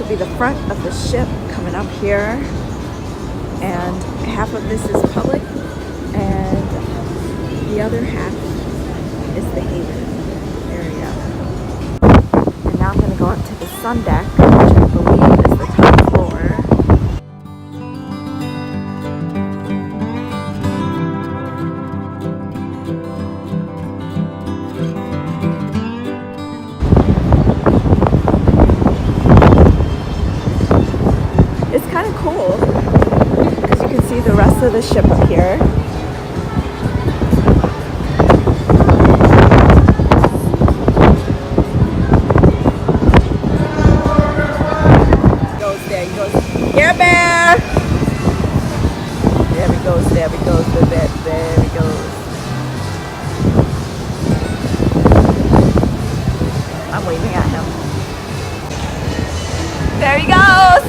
be the front of the ship coming up here, and half of this is public and the other half is the haven area. And now I'm going to go up to the sun deck, which I believe is the top floor. It's kind of cool because you can see the rest of the ship up here. Here, Bear! There he goes, there he goes, there he goes. I'm waving at him. There he goes!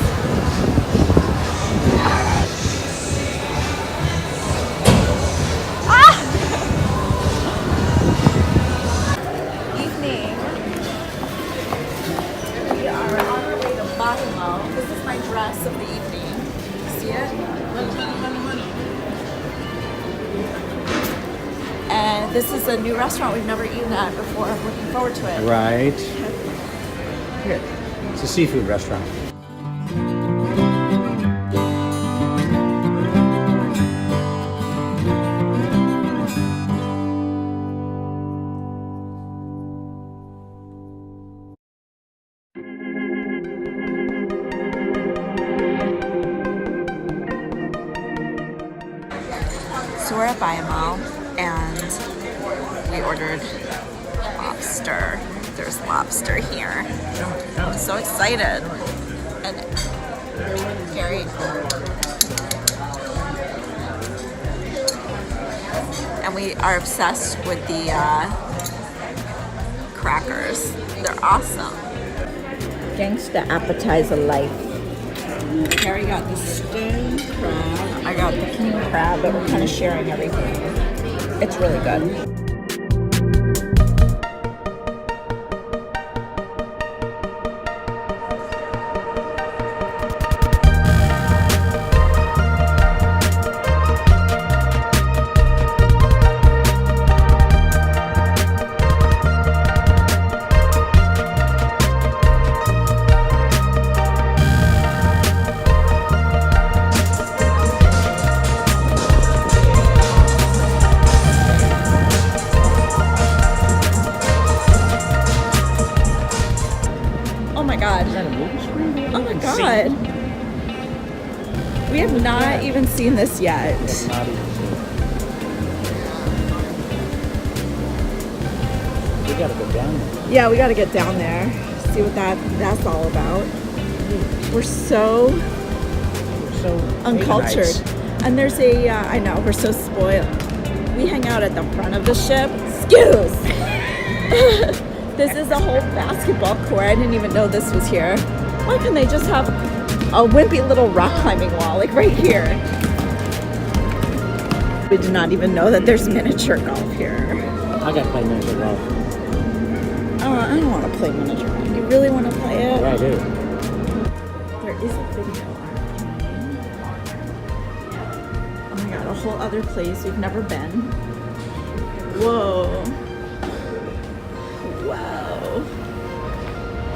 Ah! Evening. We are on our way to Bottomlow. This is my dress of the evening. See it? And this is a new restaurant we've never eaten at before. I'm looking forward to it. Right. Here. It's a seafood restaurant. So we're at Bottomlow and we ordered lobster. There's lobster here. I'm so excited. And Gary. And we are obsessed with the crackers. They're awesome. Gangsta appetizer life. Carrie got the stone crab. I got the king crab, but we're kind of sharing everything. It's really good. Oh my god. We have not even seen this yet. We gotta go down there. Yeah, we gotta get down there. See what that's all about. We're so uncultured. And there's a, I know, we're so spoiled. We hang out at the front of the ship. Excuse! This is a whole basketball court. I didn't even know this was here. Why can't they just have a wimpy little rock climbing wall, like right here? We did not even know that there's miniature golf here. I gotta play miniature golf. I don't want to play miniature golf. You really want to play it? Yeah, I do. There is a video on it. Oh my god, a whole other place we've never been. Whoa. Wow.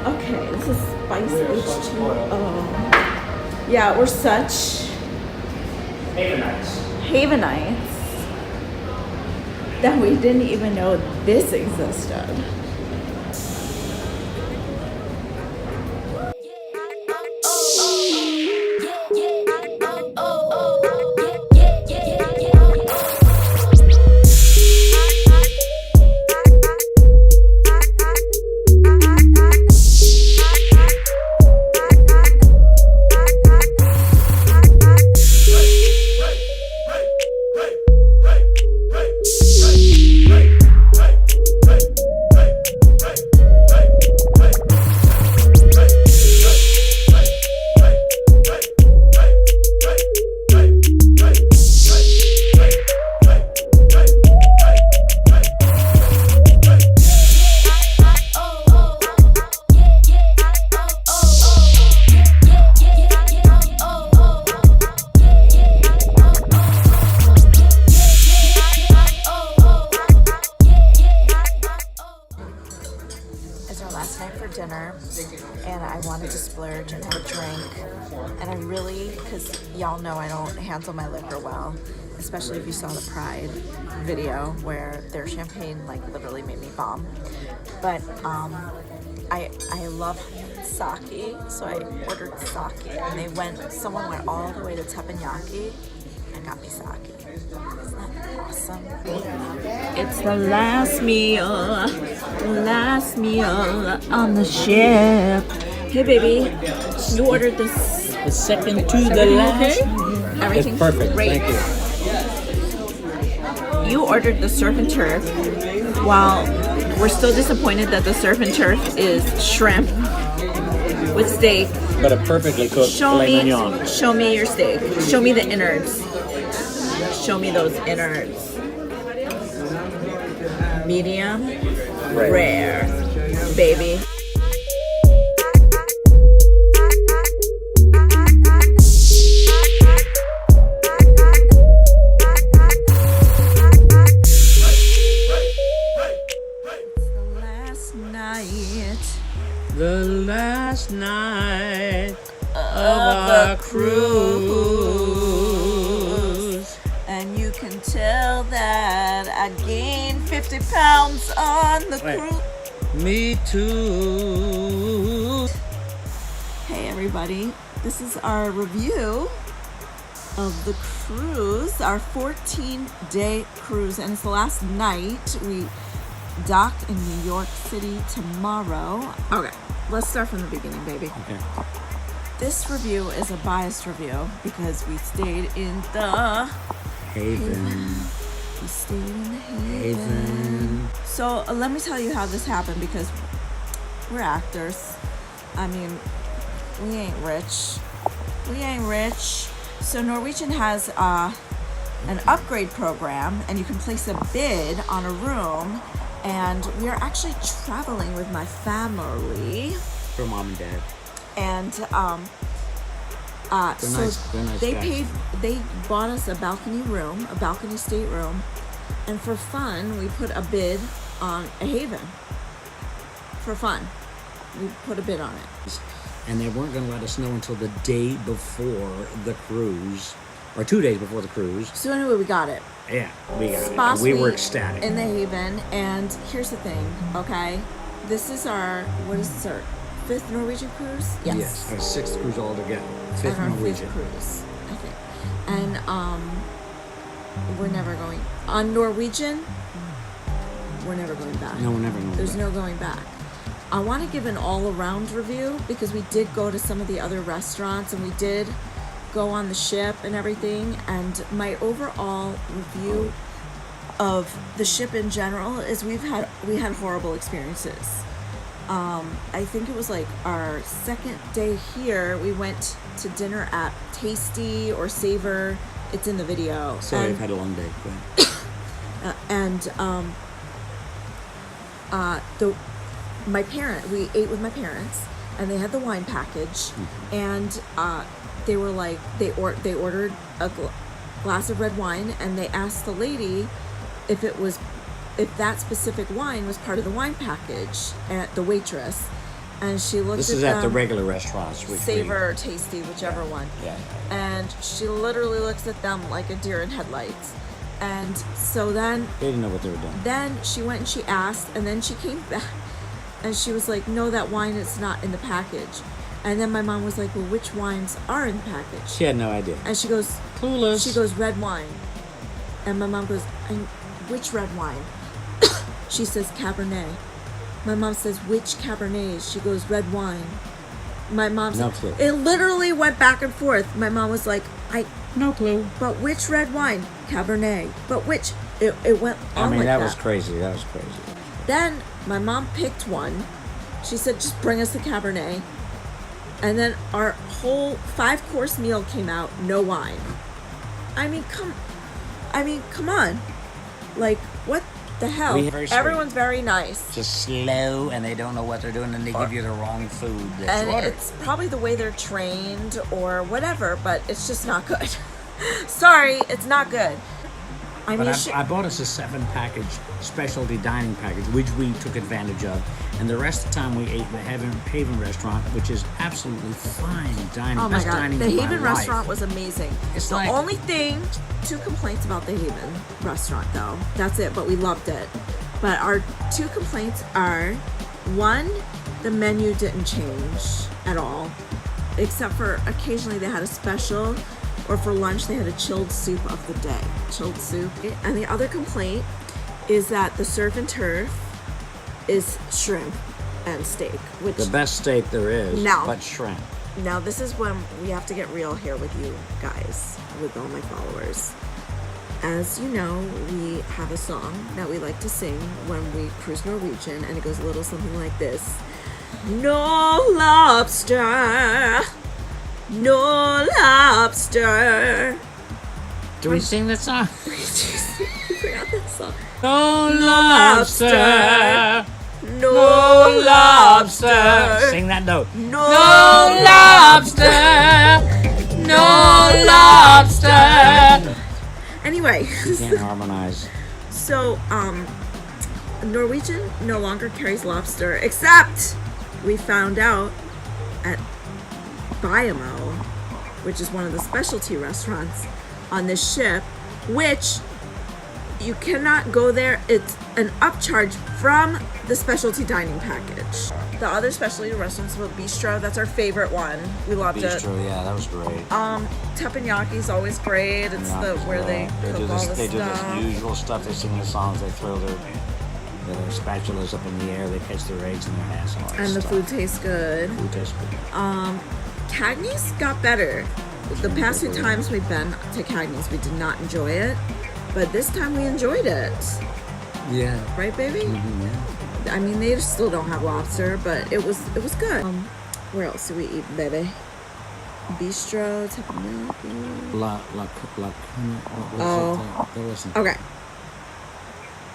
Okay, this is Spice H2O. Yeah, we're such Havenites that we didn't even know this existed. and I really, because y'all know I don't handle my liquor well, especially if you saw the Pride video where their champagne like literally made me vom. But I love sake, so I ordered sake, and someone went all the way to teppanyaki and got me sake. Isn't that awesome? It's the last meal on the ship. Hey baby, you ordered this. The second to the last. Okay? Everything's Perfect. great. Thank you. You ordered the surf and turf, while we're still disappointed that the surf and turf is shrimp with steak. But a perfectly cooked filet mignon. Show me your steak. Show me the innards. Show me those innards. Medium, rare, baby. The last night of our cruise. And you can tell that I gained 50 pounds on the cruise. Me too. Hey everybody, this is our review of the cruise, our 14-day cruise, and it's the last night. We dock in New York City tomorrow. Okay, let's start from the beginning, baby. Okay. This review is a biased review because we stayed in the Haven. We stayed in the Haven. So let me tell you how this happened, because we're actors. I mean, we ain't rich. So Norwegian has an upgrade program, and you can place a bid on a room. And we are actually traveling with my family. For mom and dad. And They're so nice they guys. they bought us a balcony room, a balcony stateroom, and for fun we put a bid on a Haven. For fun, we put a bid on it. And they weren't going to let us know until the day before the cruise, or 2 days before the cruise. So anyway, we got it. Yeah, we got Spots it. We were ecstatic. in the Haven, and here's the thing, okay? This is our 5th Norwegian cruise? Yes, our 6th cruise altogether. 5th and our Norwegian. 5th cruise, I think. And we're never going on Norwegian. We're never going back. No, we're never going There's back. no going back. I want to give an all-around review, because we did go to some of the other restaurants, and we did go on the ship and everything, and my overall review of the ship in general is we had horrible experiences. I think it was like our second day here, we went to dinner at Tasty or Savor. It's in the video. Sorry, I've had a long day. Go ahead. We ate with my parents, and they had the wine package, and they were like, they ordered a glass of red wine, and they asked the lady if that specific wine was part of the wine package, at the waitress, and she looked This at is them, at the regular restaurants. Which Savor or Tasty, whichever one. Yeah. And she literally looks at them like a deer in headlights. And so then They didn't know what they were doing. Then she went and she asked, and then she came back and she was like, no, that wine is not in the package. And then my mom was like, well, which wines are in the package? She had no idea. And she goes, Clueless. She goes, red wine. And my mom goes, which red wine? She says, Cabernet. My mom says, which Cabernet? She goes, red wine. My mom No said, clue. it literally went back and forth. My mom was like, No clue. but which red wine? Cabernet. But which? It went on I mean, like that was crazy. That was crazy. Then my mom picked one. She said, just bring us the Cabernet. And then our whole 5-course meal came out, no wine. I mean, come on. Like, what the hell? Everyone's very nice. Just slow, and they don't know what they're doing, and they give you the wrong food that And you ordered. it's probably the way they're trained or whatever, but it's just not good. Sorry, it's not good. I But mean, I bought us a 7-package specialty dining package, which we took advantage of. And the rest of the time we ate in the Haven restaurant, which is absolutely fine dining. oh my Best God, dining the of my Haven life. restaurant was amazing. It's the like- only thing, 2 complaints about the Haven restaurant though. That's it, but we loved it. But our 2 complaints are, 1, the menu didn't change at all, except for occasionally they had a special, or for lunch they had a chilled soup of the day. Chilled soup. And the other complaint is that the surf and turf is shrimp and steak, which The best steak there is, No. but shrimp. now this is when we have to get real here with you guys, with all my followers. As you know, we have a song that we like to sing when we cruise Norwegian, and it goes a little something like this. No lobster, no lobster. Do we sing that song? We forgot that song. No lobster. No lobster. Sing that note. No lobster. No lobster. Anyway, You can't harmonize. so Norwegian no longer carries lobster, except we found out at Biamo, which is one of the specialty restaurants on this ship, which you cannot go there. It's an upcharge from the specialty dining package. The other specialty restaurants were Bistro. That's our favorite one. We loved it. Bistro, yeah, that was great. Teppanyaki is always great. It's where they cook do all the They do stuff. this usual stuff. They sing the songs. They throw their spatulas up in the air. They catch their eggs in their hands. All that And the stuff. food tastes good. Food tastes good. Cagney's got better. The past 2 times we've been to Cagney's, we did not enjoy it, but this time we enjoyed it. Yeah. Right, baby? Mm-hmm, yeah. I mean, they still don't have lobster, but it was good. Where else do we eat, baby? Bistro, teppanyaki. Listen. Okay.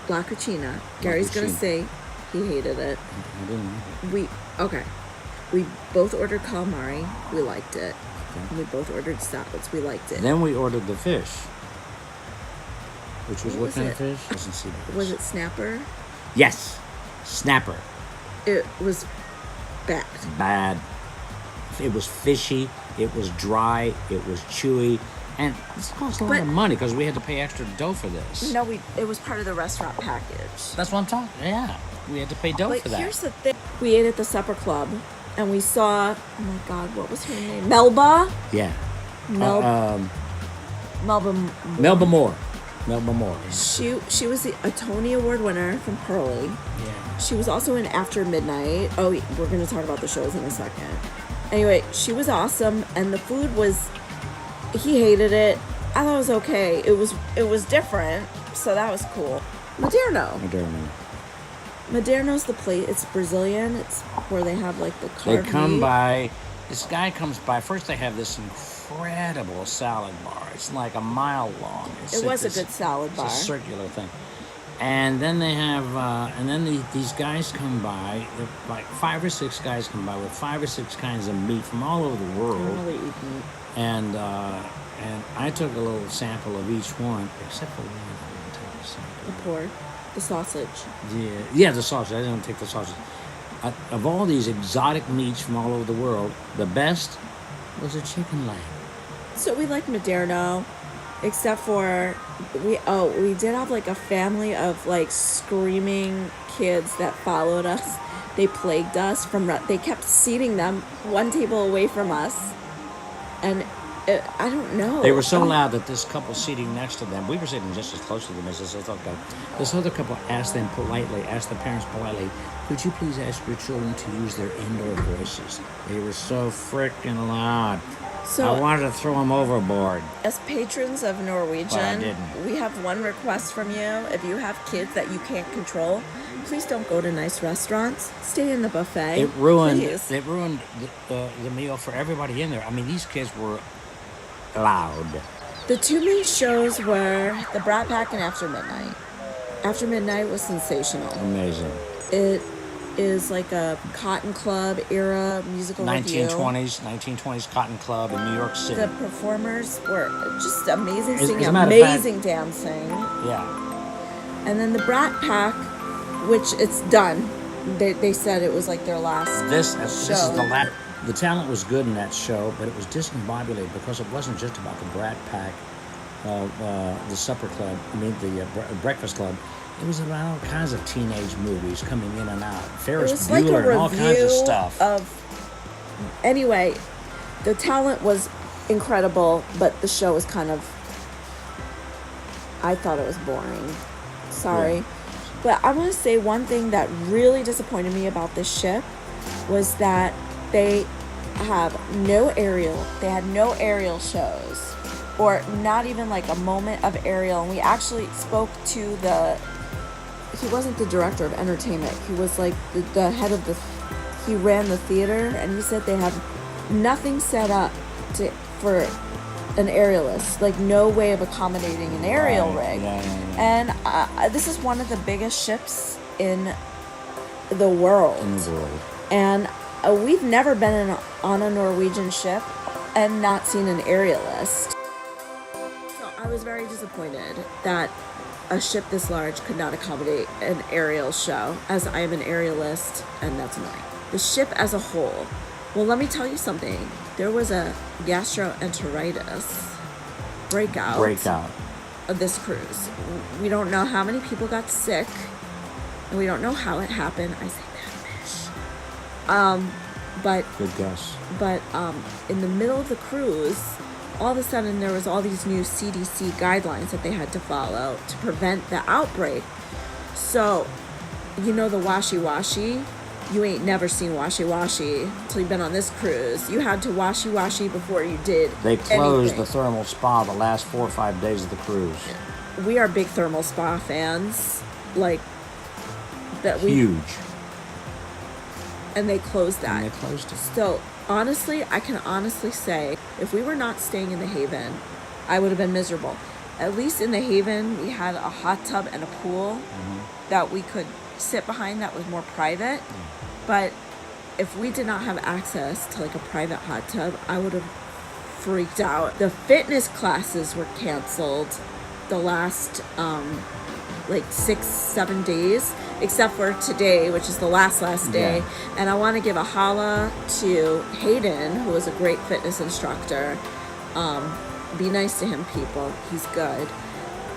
La Cucina. Gary's gonna Cucina. say he hated it. I didn't like it. We both ordered calamari. We liked it. Okay. We both ordered salads. We liked it. Then we ordered the fish. Which was What what was kind it? of fish? Doesn't see the Was fish. it snapper? Yes. Snapper. It was bad. Bad. It was fishy. It was dry. It was chewy. And this cost a lot But- of money because we had to pay extra dough for this. No, it was part of the restaurant package. That's what I'm talking. Yeah. We had to pay dough But for that. here's the thing. We ate at the supper club, and we saw, oh my God, what was her name? Melba? Yeah. Melba. Melba Moore. Melba Moore. She was a Tony Award winner from Pearly. Yeah. She was also in After Midnight. Oh, we're going to talk about the shows in a second. Anyway, she was awesome, and the food was, he hated it. I thought it was okay. It was different, so that was cool. Maderno. Maderno's the place. It's Brazilian. It's where they have like the They carved come meat. by. This guy comes by. First, they have this incredible salad bar. It's like a mile long. It was a good salad bar. It's a circular thing. And then they have, these guys come by. Like 5 or 6 guys come by with 5 or 6 kinds of meat from all over the I world. don't really eat meat. And I took a little sample of each one, except for one. I didn't take a sample. The pork, the sausage. Yeah, the sausage. I didn't take the sausage. Of all these exotic meats from all over the world, the best was a chicken leg. So we like Maderno, except for we did have like a family of like screaming kids that followed us. They plagued us they kept seating them one table away from us, and I don't know. They were so loud that this couple seating next to them, we were sitting just as close to them as this other couple. This other couple asked the parents politely, could you please ask your children to use their indoor voices? They were so freaking loud. So I wanted to throw them overboard. as patrons of But I Norwegian, didn't. we have one request from you. If you have kids that you can't control, please don't go to nice restaurants. Stay in the buffet. It ruined Please. the meal for everybody in there. I mean, these kids were loud. The 2 main shows were the Brat Pack and After Midnight. After Midnight was sensational. Amazing. It is like a Cotton Club era musical review. 1920s Cotton Club in New York City. The performers were just amazing As singing, a matter of fact- amazing dancing. Yeah. And then the Brat Pack, which it's done. They said it was like their last This is show. the last. The talent was good in that show, but it was discombobulated because it wasn't just about the Brat Pack, the Supper Club. I mean, the Breakfast Club. It was about all kinds of teenage movies coming in and out. It Ferris was like a Bueller and all kinds of review stuff. Anyway, the talent was incredible, but the show was kind of, I thought it was boring. Sorry. Yeah. But I want to say one thing that really disappointed me about this ship was that they had no aerial shows, or not even like a moment of aerial. And we actually spoke to he wasn't the director of entertainment. He was like the head of he ran the theater, and he said they have nothing set up for an aerialist, like no way of accommodating an aerial rig. Yeah. And this is one of the biggest ships in the world. And we've never been on a Norwegian ship and not seen an aerialist. So I was very disappointed that a ship this large could not accommodate an aerial show, as I am an aerialist, and that's annoying. The ship as a whole. Well, let me tell you something. There was a gastroenteritis breakout of this cruise. We don't know how many people got sick, and we don't know how it happened. I say that fish. But Good guess. But in the middle of the cruise, all of a sudden there was all these new CDC guidelines that they had to follow to prevent the outbreak. So, you know the washi-washi? You ain't never seen washi-washi until you've been on this cruise. You had to washi-washi before you did They closed anything. the thermal spa the last 4 or 5 days of the cruise. We are big thermal spa fans. Like, that we... Huge. And they closed that. And they closed it. So, honestly, I can honestly say, if we were not staying in the Haven, I would have been miserable. At least in the Haven, we had a hot tub and a pool that we could sit behind that was more private. But if we did not have access to like a private hot tub, I would have freaked out. The fitness classes were canceled the last like 6-7 days, except for today, which is the last day. Yeah. And I want to give a holla to Hayden, who was a great fitness instructor. Be nice to him, people. He's good.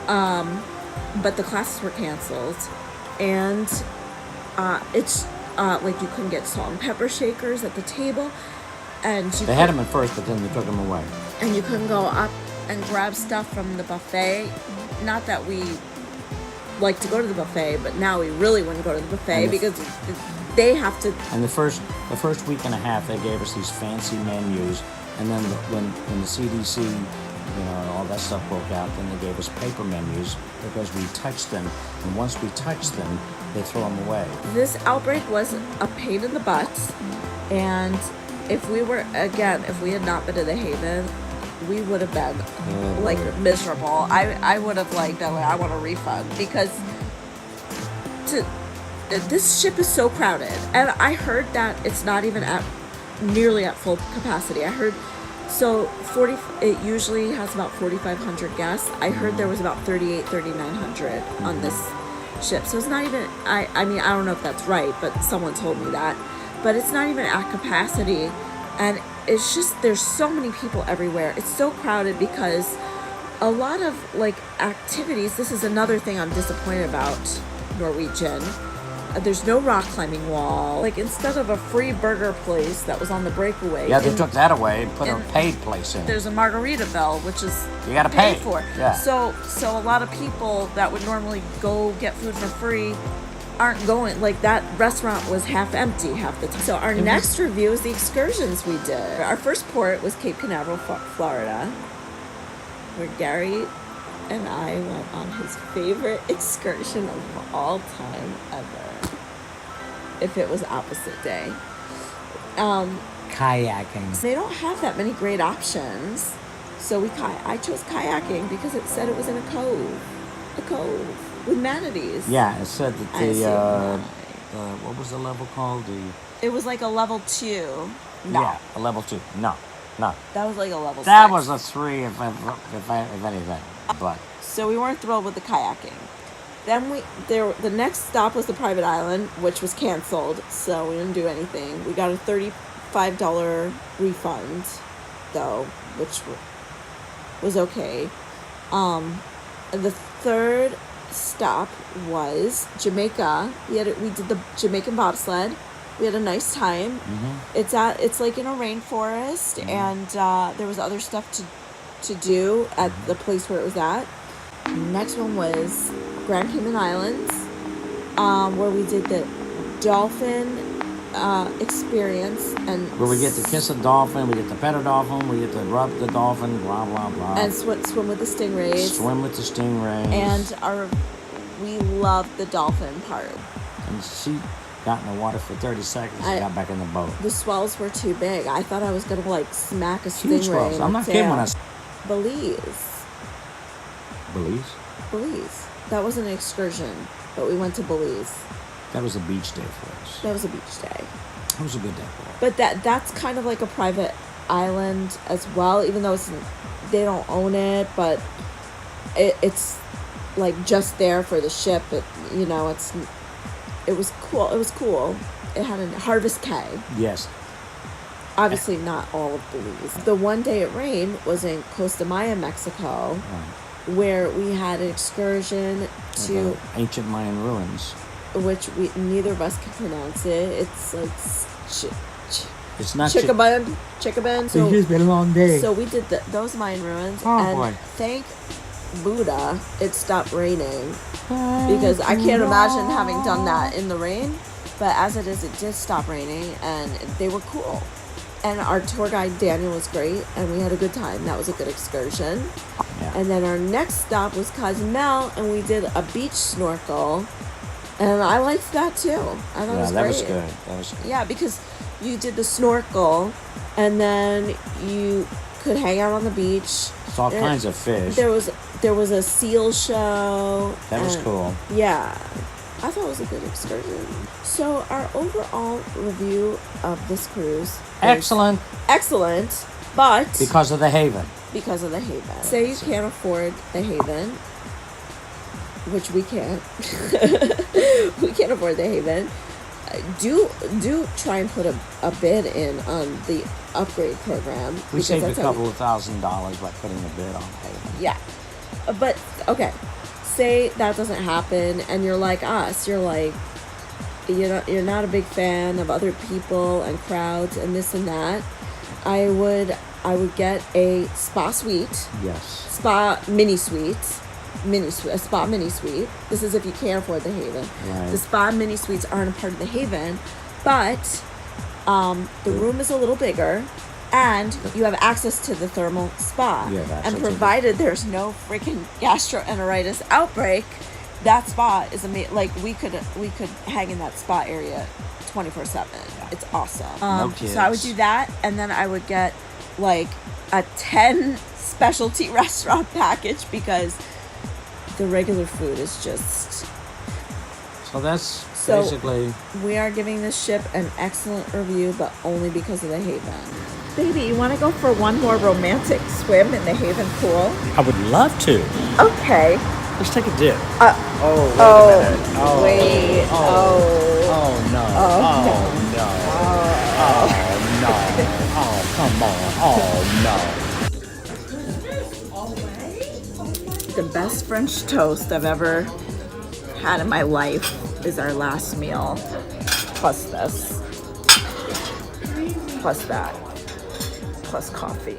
But the classes were canceled, and it's like you couldn't get salt and pepper shakers at the table, and They had them at first, but then they took them away. and you couldn't go up and grab stuff from the buffet. Not that we like to go to the buffet, but now we really wouldn't go to the buffet because they have to. And the first week and a half, they gave us these fancy menus, and then when the CDC, all that stuff broke out, then they gave us paper menus because we touched them, and once we touched them, they throw them away. This outbreak was a pain in the butt, and if we had not been to the Haven, we would have been like miserable. I would have been like, I want a refund, because this ship is so crowded, and I heard that it's not even nearly at full capacity. I heard it usually has about 4,500 guests. I heard there was about 3,900 on this ship. So it's not even, I mean, I don't know if that's right, but someone told me that. But it's not even at capacity. And it's just, there's so many people everywhere. It's so crowded because a lot of activities, this is another thing I'm disappointed about Norwegian. There's no rock climbing wall. Instead of a free burger place that was on the breakaway. Yeah, they took that away and put a paid place in. There's a Margaritaville, which is you gotta paid pay for. Yeah. So a lot of people that would normally go get food for free aren't going. That restaurant was half empty half the time. So our next review is the excursions we did. Our first port was Cape Canaveral, Florida, where Gary and I went on his favorite excursion of all time ever. If it was opposite day. Kayaking. They don't have that many great options. So I chose kayaking because it said it was in a cove with manatees. Yeah, it said that what was the level called? It was like a level 2. No, Yeah, a level 2. No. that was like a level 6. That was a 3 if anything. But So we weren't thrilled with the kayaking. Then the next stop was the private island, which was canceled, so we didn't do anything. We got a $35 refund, though, which was okay. The third stop was Jamaica. We did the Jamaican bobsled. We had a nice time. It's like in a rainforest, and there was other stuff to do at the place where it was at. Next one was Grand Cayman Islands, where we did the dolphin experience, and where we get to kiss a dolphin, we get to pet a dolphin, we get to rub the dolphin, blah blah blah, and swim with the stingrays. And we loved the dolphin part. And she got in the water for 30 seconds and got back in the boat. The swells were too big. I thought I was gonna like smack a Huge stingray. swells. I'm not kidding when I Belize. Belize. That was an excursion, but we went to Belize. That was a beach day for us. That was a beach day. That was a good day for us. But that's kind of like a private island as well, even though they don't own it, but it's like just there for the ship. It was cool. It was cool. It had a Harvest Cay. Yes. Obviously not all of Belize. The one day it rained was in Costa Maya, Mexico, where we had an excursion to ancient Mayan ruins, which neither of us can pronounce it. It's like it's not Chickaben. So it's been a long day. So we did those Mayan ruins, and boy. thank Buddha it stopped raining, because I can't imagine having done that in the rain. But as it is, it did stop raining, and they were cool. And our tour guide, Daniel, was great, and we had a good time. That was a good excursion. Yeah. And then our next stop was Cozumel, and we did a beach snorkel. And I liked that, too. I thought it was great. That was good. Yeah, because you did the snorkel, and then you could hang out on the beach. Saw all kinds of fish. There was a seal show. That was cool. Yeah. I thought it was a good excursion. So our overall review of this cruise. Excellent. Excellent, but because of the haven. Say you can't afford the haven, which we can't. We can't afford the haven. Do try and put a bid in on the upgrade program. We saved a couple of $1,000s by putting a bid on haven. Yeah, but okay. Say that doesn't happen, and you're like us. You're like, you're not a big fan of other people and crowds and this and that. I would get a spa suite. Yes. Spa mini suite. A spa mini suite. This is if you can't afford the haven. Right. The spa mini suites aren't a part of the haven, but the room is a little bigger. And you have access to the thermal spa. And provided there's no freaking gastroenteritis outbreak, that spa is amazing. Like we could hang in that spa area 24/7. It's awesome. No kids. So I would do that, and then I would get like a 10 specialty restaurant package, because the regular food is just. So that's basically. We are giving this ship an excellent review, but only because of the haven. Baby, you want to go for one more romantic swim in the Haven pool? I would love to. Okay. Let's take a dip. Wait a minute. Wait. Oh. Oh no. Oh, no. Oh no. Oh come on. Oh no. The best French toast I've ever had in my life is our last meal. Plus this. Plus that. Plus coffee.